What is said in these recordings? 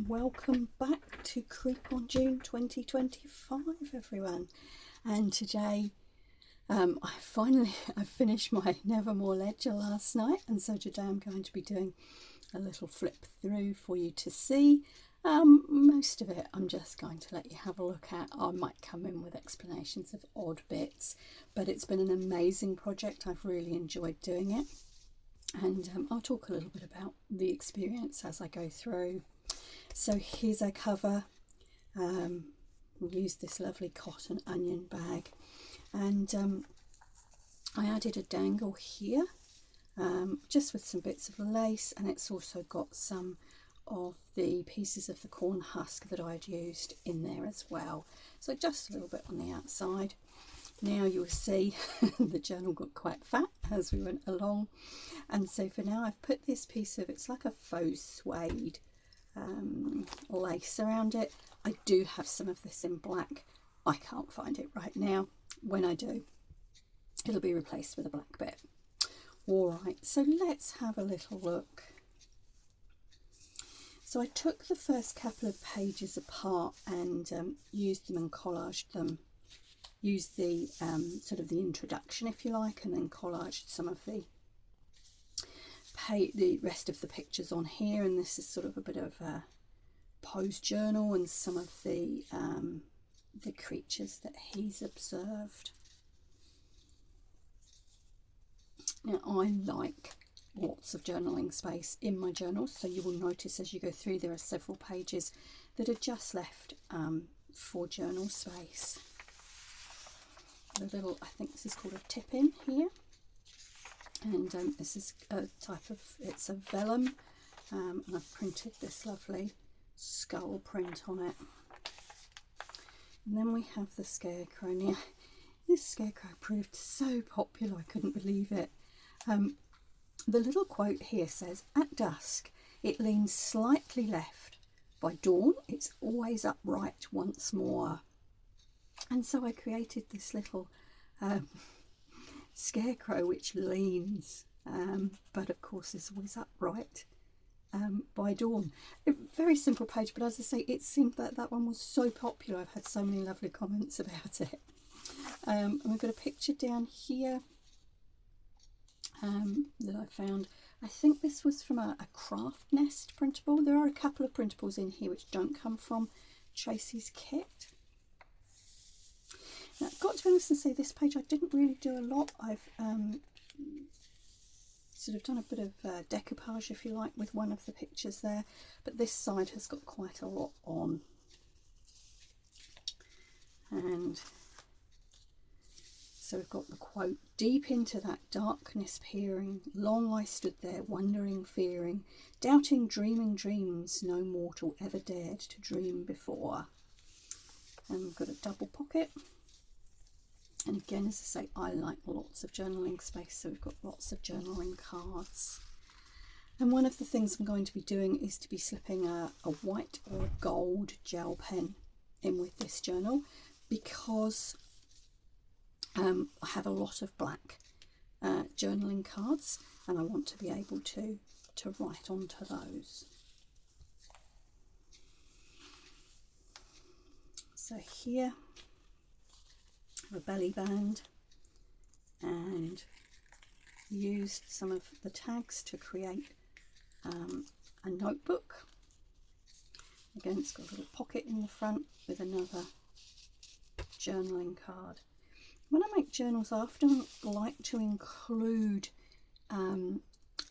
Welcome back to Creep on June 2025, everyone. And today I finished my Nevermore Ledger last night, and so today I'm going to be doing a little flip through for you to see. Most of it I'm just going to let you have a look at. I might come in with explanations of odd bits, but it's been an amazing project. I've really enjoyed doing it, and I'll talk a little bit about the experience as I go through. So here's our cover. We used this lovely cotton onion bag, and I added a dangle here, just with some bits of lace, and it's also got some of the pieces of the corn husk that I'd used in there as well. So just a little bit on the outside. Now you'll see the journal got quite fat as we went along, and so for now I've put this piece of, it's like a faux suede lace around it. I do have some of this in black. I can't find it right now. When I do, it'll be replaced with a black bit. Alright, so let's have a little look. So I took the first couple of pages apart and used them and collaged them. Used the sort of the introduction, if you like, and then collaged some of the rest of the pictures on here. And this is sort of a bit of a Poe's journal and some of the creatures that he's observed. Now I like lots of journaling space in my journals, so you will notice as you go through there are several pages that are just left for journal space. A little, I think this is called a tip-in here, and this is a type of, it's a vellum, and I've printed this lovely skull print on it. And then we have the scarecrow. Now this scarecrow proved so popular I couldn't believe it. The little quote here says, "At dusk it leans slightly left, by dawn it's always upright once more." And so I created this little scarecrow which leans, but of course is always upright by dawn. A very simple page, but as I say, it seemed that that one was so popular. I've had so many lovely comments about it. And we've got a picture down here that I found. I think this was from a craft nest printable. There are a couple of printables in here which don't come from Tracie's kit. Now, I've got to be honest and say, this page I didn't really do a lot. I've sort of done a bit of decoupage, if you like, with one of the pictures there, but this side has got quite a lot on. And so we've got the quote, "Deep into that darkness peering, long I stood there, wondering, fearing, doubting, dreaming dreams no mortal ever dared to dream before." And we've got a double pocket. And again, as I say, I like lots of journaling space, so we've got lots of journaling cards. And one of the things I'm going to be doing is to be slipping a white or a gold gel pen in with this journal, because I have a lot of black journaling cards and I want to be able to write onto those. So here, a belly band, and used some of the tags to create a notebook. Again, it's got a little pocket in the front with another journaling card. When I make journals, I often like to include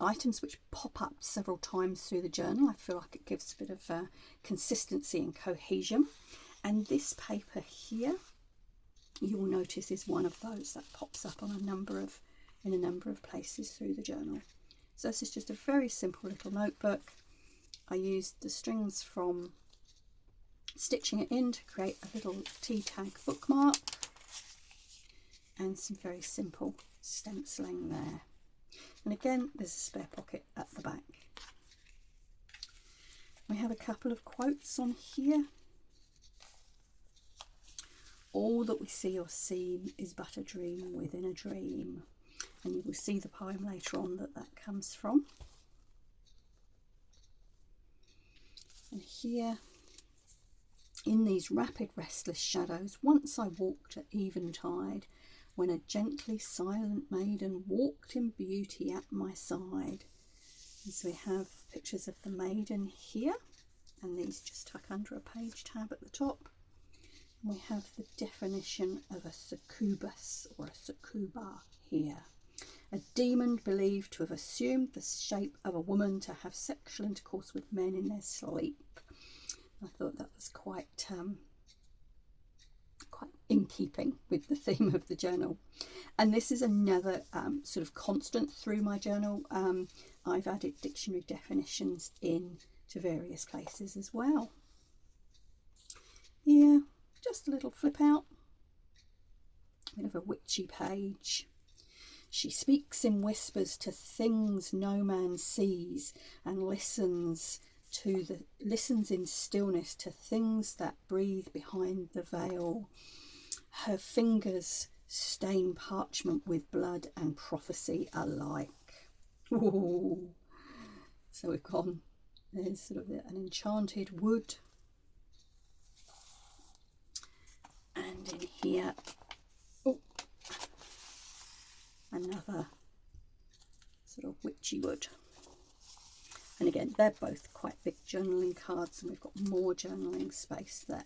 items which pop up several times through the journal. I feel like it gives a bit of consistency and cohesion, and this paper here, you will notice, is one of those that pops up on in a number of places through the journal. So this is just a very simple little notebook. I used the strings from stitching it in to create a little T-tag bookmark, and some very simple stenciling there. And again, there's a spare pocket at the back. We have a couple of quotes on here. "All that we see or seem is but a dream within a dream." And you will see the poem later on that comes from. And here, in these rapid restless shadows, once I walked at eventide, when a gently silent maiden walked in beauty at my side. And so we have pictures of the maiden here, and these just tuck under a page tab at the top. And we have the definition of a succubus or a succuba here. A demon believed to have assumed the shape of a woman to have sexual intercourse with men in their sleep. I thought that was quite in keeping with the theme of the journal. And this is another sort of constant through my journal. I've added dictionary definitions in to various places as well. Yeah, just a little flip out. A bit of a witchy page. She speaks in whispers to things no man sees, and listens in stillness to things that breathe behind the veil. Her fingers stain parchment with blood and prophecy alike. Ooh. So we've gone, there's sort of an enchanted wood. And in here, oh, another sort of witchy wood. And again, they're both quite big journaling cards, and we've got more journaling space there.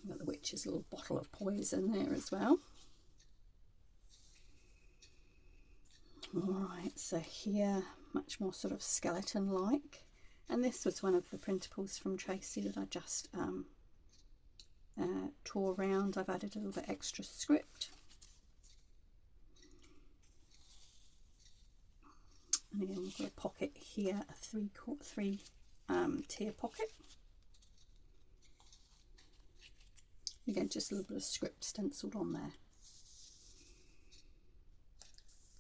We've got the witch's little bottle of poison there as well. Alright, so here, much more sort of skeleton-like. And this was one of the printables from Tracie that I just tore around. I've added a little bit extra script. And again, we've got a pocket here, a three tier pocket. Again, just a little bit of script stenciled on there.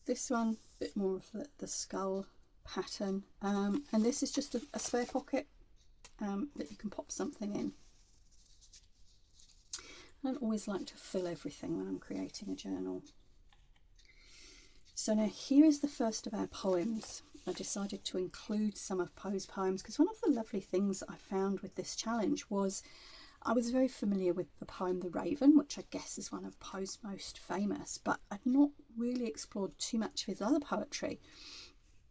This one, a bit more of the skull pattern. And this is just a spare pocket that you can pop something in. I don't always like to fill everything when I'm creating a journal. So now here is the first of our poems. I decided to include some of Poe's poems because one of the lovely things I found with this challenge was I was very familiar with the poem The Raven, which I guess is one of Poe's most famous, but I'd not really explored too much of his other poetry.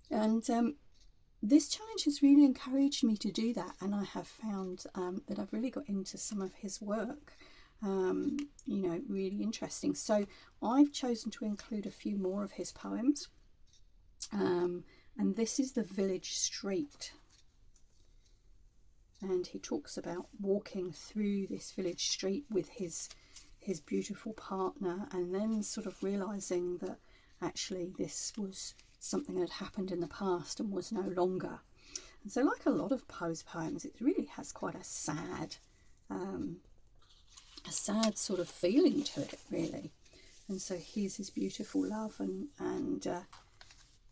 And this challenge has really encouraged me to do that, and I have found that I've really got into some of his work. You know, really interesting. So I've chosen to include a few more of his poems, and this is The Village Street, and he talks about walking through this village street with his beautiful partner, and then sort of realizing that actually this was something that had happened in the past and was no longer. And so, like a lot of Poe's poems, it really has quite a sad sort of feeling to it, really. And so here's his beautiful love and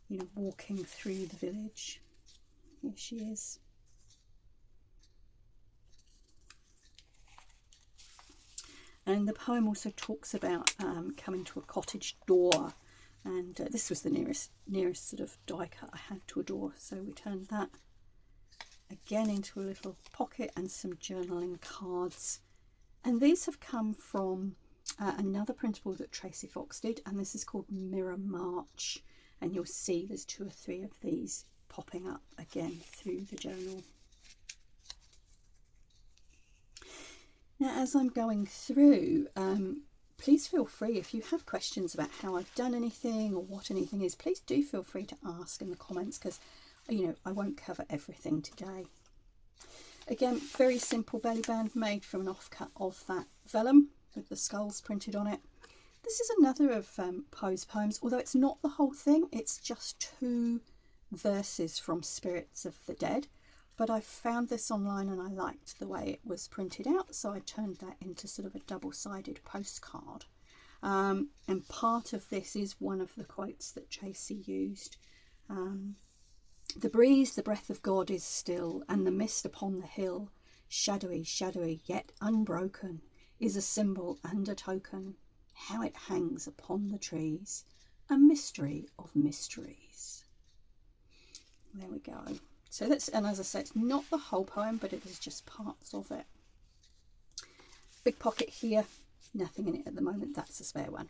you know, walking through the village. Here she is. And the poem also talks about coming to a cottage door, and this was the nearest sort of die cut I had to a door, so we turned that again into a little pocket and some journaling cards. And these have come from another printable that Tracie Fox did, and this is called Mirror March, and you'll see there's 2 or 3 of these popping up again through the journal. Now, as I'm going through, please feel free, if you have questions about how I've done anything or what anything is, please do feel free to ask in the comments, because, you know, I won't cover everything today. Again, very simple belly band made from an offcut of that vellum with the skulls printed on it. This is another of Poe's poems, although it's not the whole thing, it's just 2 verses from Spirits of the Dead. But I found this online and I liked the way it was printed out, so I turned that into sort of a double-sided postcard. And part of this is one of the quotes that Tracie used. The breeze, the breath of God is still, and the mist upon the hill, shadowy, shadowy, yet unbroken, is a symbol and a token, how it hangs upon the trees, a mystery of mysteries. There we go. So that's, and as I say, it's not the whole poem, but it is just parts of it. Big pocket here, nothing in it at the moment. That's a spare one.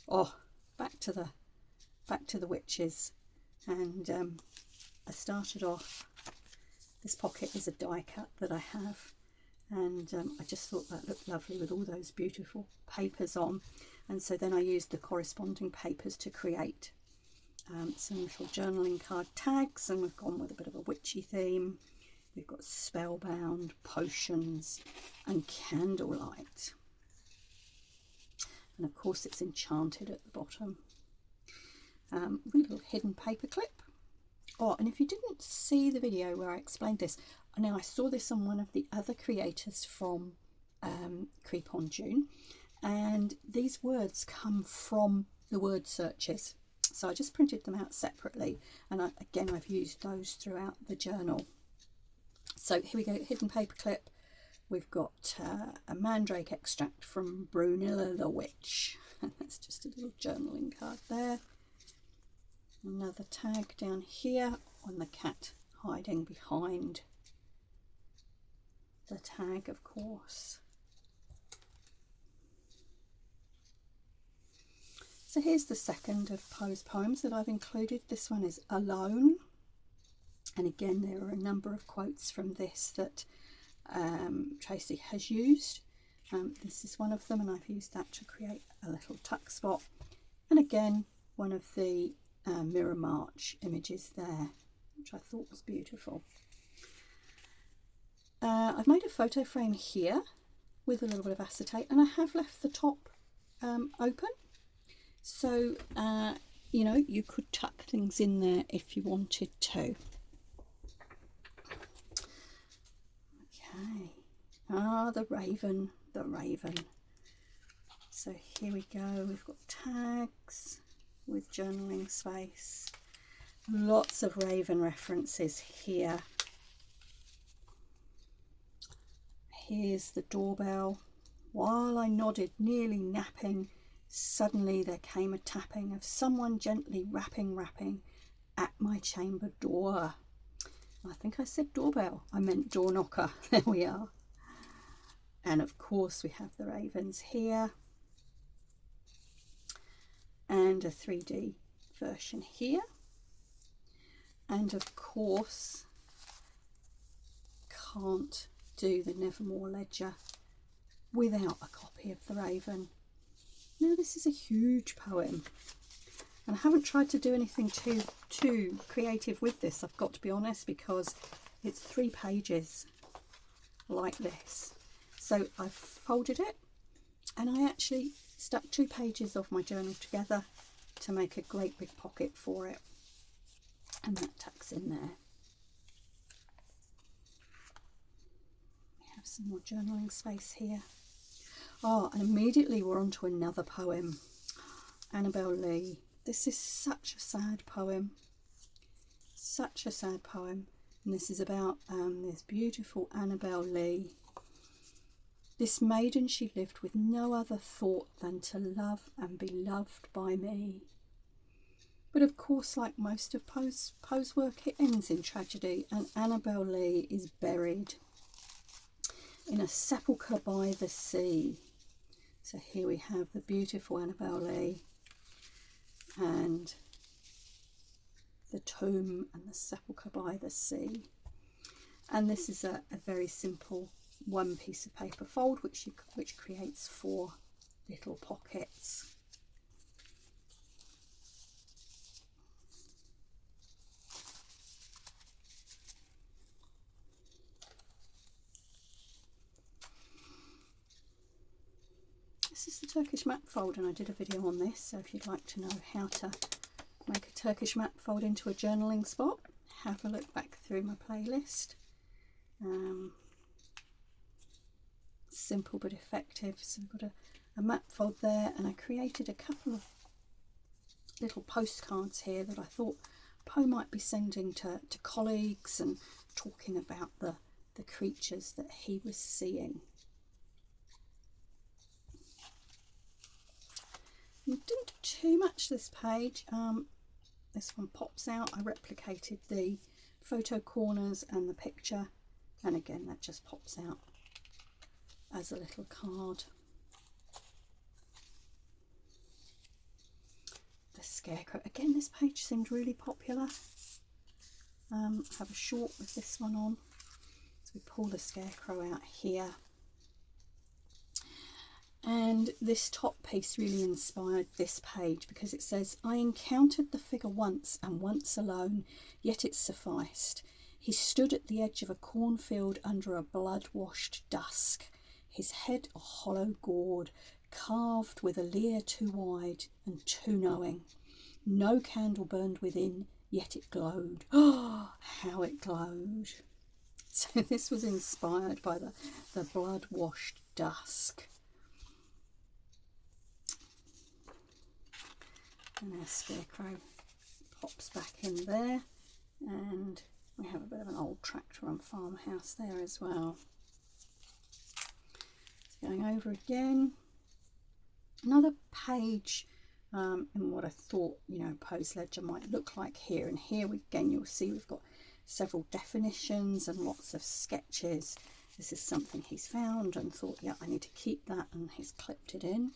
Oh, back to the witches, and I started off. This pocket is a die cut that I have, and I just thought that looked lovely with all those beautiful papers on, and so then I used the corresponding papers to create some little journaling card tags, and we've gone with a bit of a witchy theme. We've got spellbound, potions, and candlelight, and of course it's enchanted at the bottom. A little hidden paper clip. Oh, and if you didn't see the video where I explained this, now I saw this on one of the other creators from Creep on June, and these words come from the word searches. So I just printed them out separately, and again I've used those throughout the journal. So here we go, hidden paper clip. We've got a mandrake extract from Brunilla the Witch. That's just a little journaling card there. Another tag down here on the cat hiding behind the tag, of course. So here's the second of Poe's poems that I've included. This one is Alone, and again there are a number of quotes from this that Tracie has used. This is one of them, and I've used that to create a little tuck spot, and again one of the Mirror March images there, which I thought was beautiful. I've made a photo frame here with a little bit of acetate, and I have left the top open, so you know, you could tuck things in there if you wanted to. Okay, the raven, the raven. So here we go, we've got tags with journaling space, lots of raven references here. Here's the doorbell. While I nodded, nearly napping, suddenly there came a tapping of someone gently rapping at my chamber door. I think I said doorbell, I meant door knocker. There we are. And of course we have the ravens here, and a 3D version here, and of course can't do the Nevermore Ledger without a copy of the Raven. Now this is a huge poem, and I haven't tried to do anything too creative with this, I've got to be honest, because it's 3 pages like this. So I've folded it, and I actually stuck 2 pages of my journal together to make a great big pocket for it, and that tucks in there. We have some more journaling space here. Oh, and immediately we're on to another poem, Annabel Lee. This is such a sad poem, such a sad poem, and this is about this beautiful Annabel Lee. This maiden, she lived with no other thought than to love and be loved by me. But of course, like most of Poe's work, it ends in tragedy, and Annabel Lee is buried in a sepulchre by the sea. So here we have the beautiful Annabel Lee and the tomb and the sepulchre by the sea. And this is a very simple 1 piece of paper fold which creates 4 little pockets. This is the Turkish map fold, and I did a video on this, so if you'd like to know how to make a Turkish map fold into a journaling spot, have a look back through my playlist. Simple but effective. So I've got a map fold there, and I created a couple of little postcards here that I thought Poe might be sending to colleagues and talking about the creatures that he was seeing. I didn't do too much this page. This one pops out. I replicated the photo corners and the picture, and again that just pops out as a little card. The scarecrow, again this page seemed really popular. I have a short with this one on, so we pull the scarecrow out here. And this top piece really inspired this page because it says, I encountered the figure once and once alone, yet it sufficed. He stood at the edge of a cornfield under a blood-washed dusk, his head a hollow gourd, carved with a leer too wide and too knowing. No candle burned within, yet it glowed. Oh, how it glowed. So this was inspired by the blood-washed dusk. And our scarecrow pops back in there, and we have a bit of an old tractor and farmhouse there as well. So going over again, another page in what I thought, you know, Poe's ledger might look like here. And here again you'll see we've got several definitions and lots of sketches. This is something he's found and thought, yeah, I need to keep that, and he's clipped it in.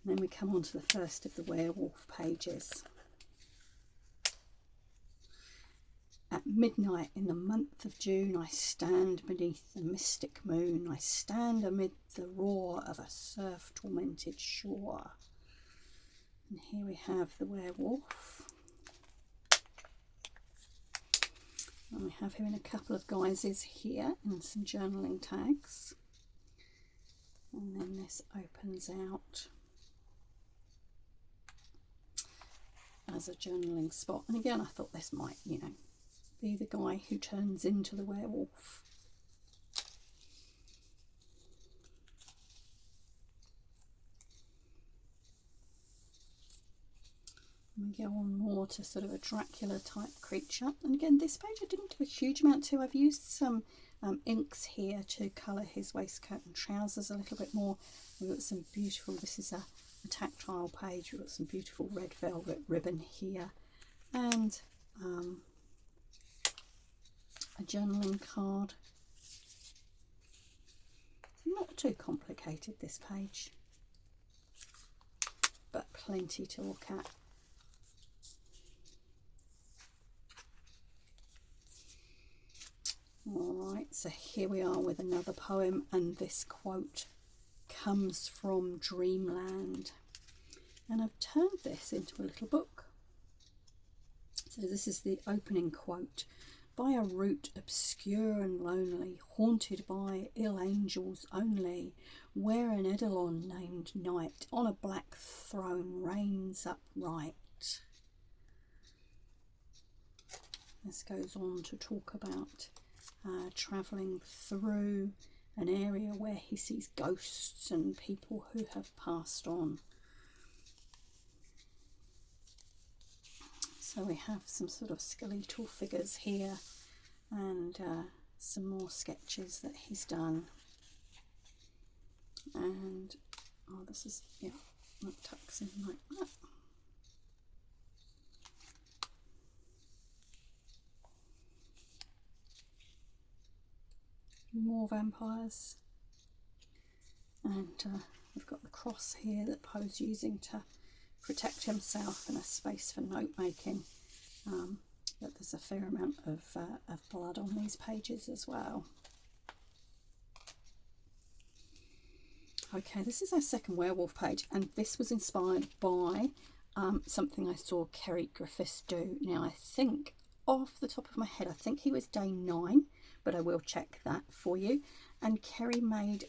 And then we come on to the first of the werewolf pages. At midnight in the month of June, I stand beneath the mystic moon. I stand amid the roar of a surf-tormented shore. And here we have the werewolf. And we have him in a couple of guises here and some journaling tags. And then this opens out as a journaling spot. And again, I thought this might, you know, be the guy who turns into the werewolf. And we go on more to sort of a Dracula type creature. And again, this page I didn't do a huge amount to. I've used some inks here to colour his waistcoat and trousers a little bit more. We've got some beautiful, this is a tactile page. We've got some beautiful red velvet ribbon here, and a journaling card. Not too complicated, this page, but plenty to look at. Alright, so here we are with another poem, and this quote comes from Dreamland, and I've turned this into a little book. So this is the opening quote. By a route obscure and lonely, haunted by ill angels only, where an Eidolon named Night on a black throne reigns upright. This goes on to talk about travelling through an area where he sees ghosts and people who have passed on. So we have some sort of skeletal figures here, and some more sketches that he's done. And oh, this is, yeah, that tucks in like that. More vampires, and we've got the cross here that Poe's using to protect himself, and a space for note making. But there's a fair amount of blood on these pages as well. Okay, this is our second werewolf page, and this was inspired by something I saw Kerry Griffiths do. Now I think off the top of my head, I think he was day 9, but I will check that for you. And Kerry made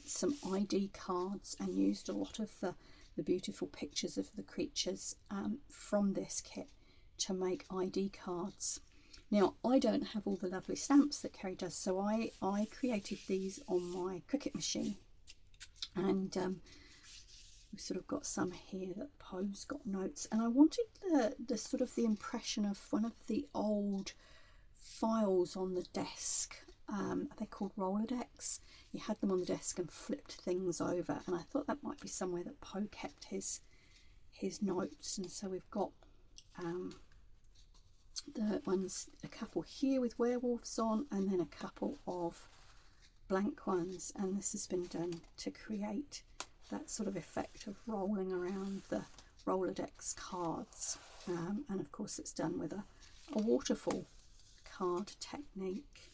some ID cards and used a lot of the beautiful pictures of the creatures from this kit to make ID cards. Now I don't have all the lovely stamps that Kerry does, so I created these on my Cricut machine, and we've sort of got some here that Poe's got notes, and I wanted the sort of the impression of one of the old files on the desk. They're called Rolodex. You had them on the desk and flipped things over, and I thought that might be somewhere that Poe kept his his notes. And so we've got a couple here with werewolves on, and then a couple of blank ones, and this has been done to create that sort of effect of rolling around the Rolodex cards, and of course it's done with a waterfall card technique.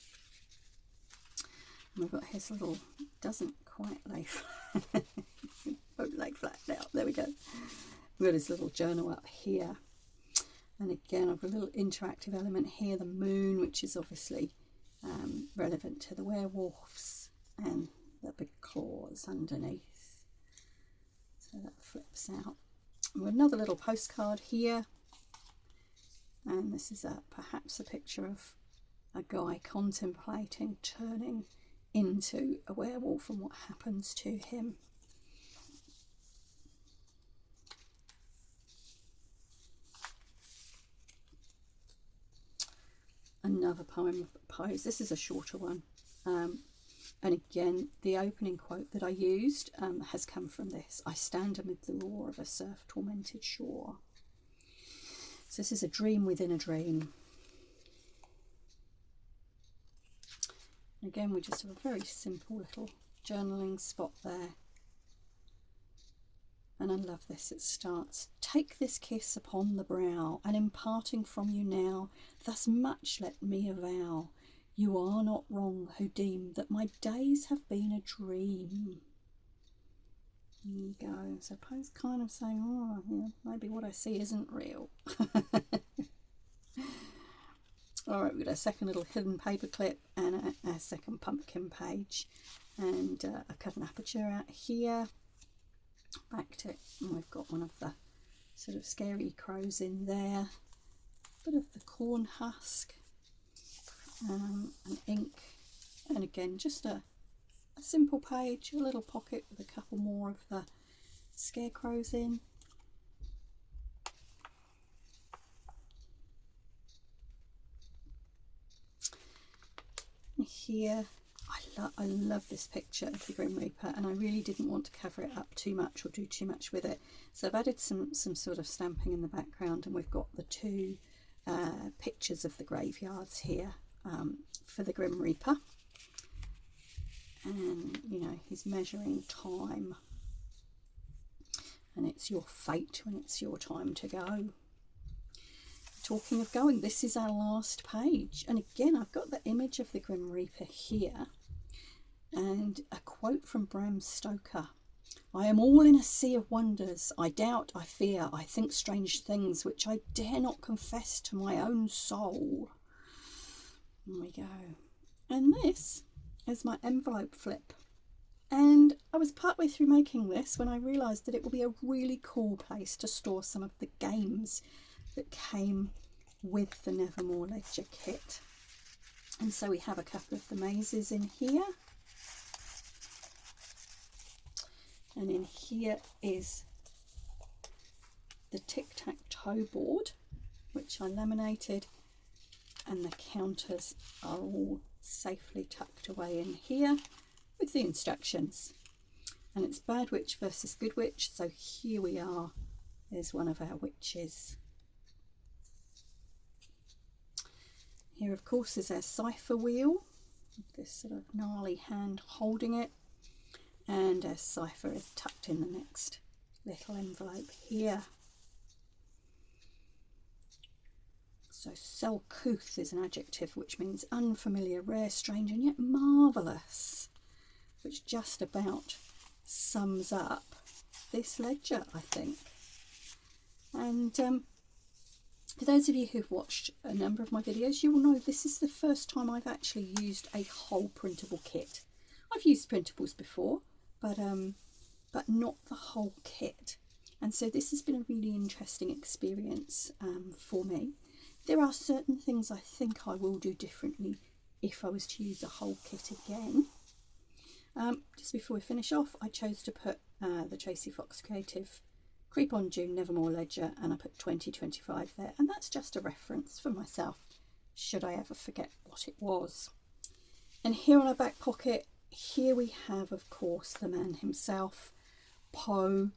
And we've got his little, doesn't quite lay flat, won't lay flat now, there we go. We've got his little journal up here, and again I've got a little interactive element here, the moon, which is obviously relevant to the werewolves, and the big claws underneath, so that flips out. And another little postcard here, and this is perhaps a picture of a guy contemplating turning into a werewolf and what happens to him. Another poem of Poe's. This is a shorter one, and again the opening quote that I used has come from this: I stand amid the roar of a surf tormented shore. So this is a dream within a dream. Again, we just have a very simple little journaling spot there. And I love this. It starts, take this kiss upon the brow, and in parting from you now, thus much let me avow. You are not wrong who deem that my days have been a dream. There you go. So Poe's kind of saying, oh, yeah, maybe what I see isn't real. All right, we've got a second little hidden paper clip and a second pumpkin page, and I've cut an aperture out here. Back to it, and we've got one of the sort of scary crows in there, bit of the corn husk, and ink, and again just a simple page, a little pocket with a couple more of the scarecrows in. And here I love this picture of the Grim Reaper, and I really didn't want to cover it up too much or do too much with it, so I've added some sort of stamping in the background, and we've got the two pictures of the graveyards here for the Grim Reaper, and you know, he's measuring time, and it's your fate when it's your time to go. Talking of going, this is our last page, and again I've got the image of the Grim Reaper here, and a quote from Bram Stoker: I am all in a sea of wonders, I doubt, I fear, I think strange things which I dare not confess to my own soul. There we go. And this is my envelope flip, and I was partway through making this when I realised that it would be a really cool place to store some of the games that came with the Nevermore Ledger kit. And so we have a couple of the mazes in here, and in here is the tic-tac-toe board, which I laminated, and the counters are all safely tucked away in here with the instructions. And it's Bad Witch versus Good Witch, so here we are, there's one of our witches. Here of course is our cipher wheel, with this sort of gnarly hand holding it, and our cipher is tucked in the next little envelope here. So selcouth is an adjective which means unfamiliar, rare, strange, and yet marvellous, which just about sums up this ledger, I think. And for those of you who've watched a number of my videos, you will know this is the first time I've actually used a whole printable kit. I've used printables before, but not the whole kit. And so this has been a really interesting experience for me. There are certain things I think I will do differently if I was to use a whole kit again. Just before we finish off, I chose to put the Tracie Fox Creative Creep on June Nevermore Ledger, and I put 2025 there, and that's just a reference for myself should I ever forget what it was. And here on our back pocket, here we have of course the man himself, Poe,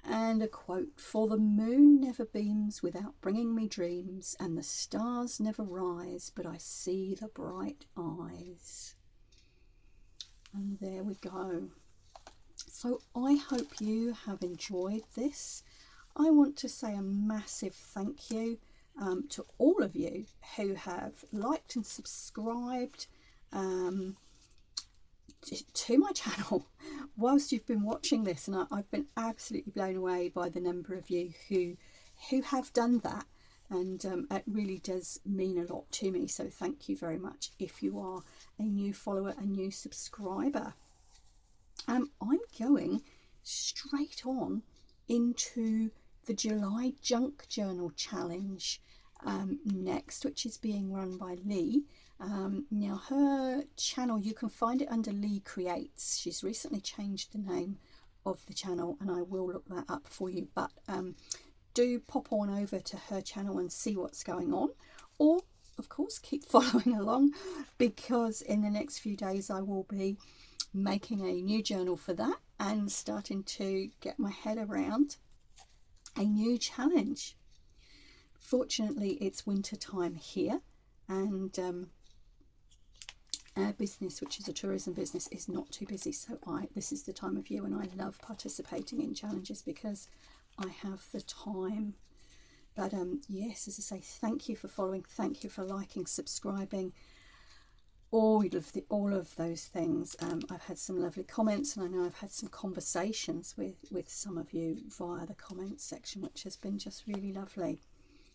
And a quote: "For the moon never beams without bringing me dreams, and the stars never rise but I see the bright eyes." And there we go. So I hope you have enjoyed this. I want to say a massive thank you to all of you who have liked and subscribed to my channel whilst you've been watching this, and I've been absolutely blown away by the number of you who have done that, and it really does mean a lot to me. So thank you very much if you are a new follower, a new subscriber. I'm going straight on into the July Junk Journal Challenge next, which is being run by Lee. Now her channel, you can find it under Lee Creates. She's recently changed the name of the channel, and I will look that up for you, but do pop on over to her channel and see what's going on, or of course keep following along, because in the next few days I will be making a new journal for that and starting to get my head around a new challenge. Fortunately, it's winter time here, and our business, which is a tourism business, is not too busy. So this is the time of year when I love participating in challenges because I have the time. But yes, as I say, thank you for following, thank you for liking, subscribing, all of those things. I've had some lovely comments, and I know I've had some conversations with some of you via the comments section, which has been just really lovely.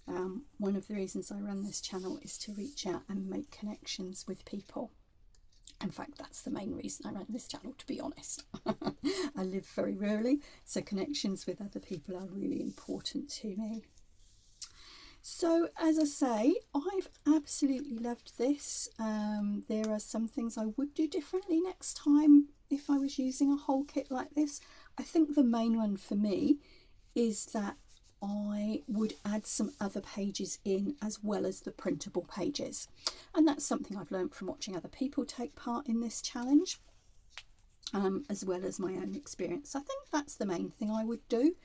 One of the reasons I run this channel is to reach out and make connections with people. In fact, that's the main reason I run this channel, to be honest. I live very rurally, so connections with other people are really important to me. So as I say, I've absolutely loved this. There are some things I would do differently next time if I was using a whole kit like this. I think the main one for me is that I would add some other pages in as well as the printable pages, and that's something I've learned from watching other people take part in this challenge, as well as my own experience. I think that's the main thing I would do,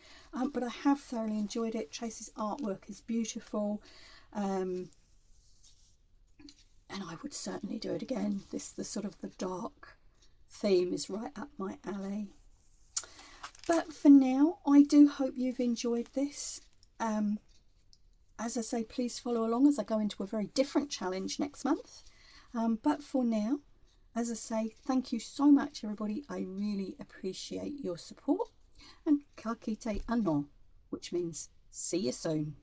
but I have thoroughly enjoyed it. Tracie's artwork is beautiful, and I would certainly do it again. The sort of the dark theme is right up my alley. But for now, I do hope you've enjoyed this. As I say, please follow along as I go into a very different challenge next month. But for now, as I say, thank you so much, everybody. I really appreciate your support. And ka kite anō, which means see you soon.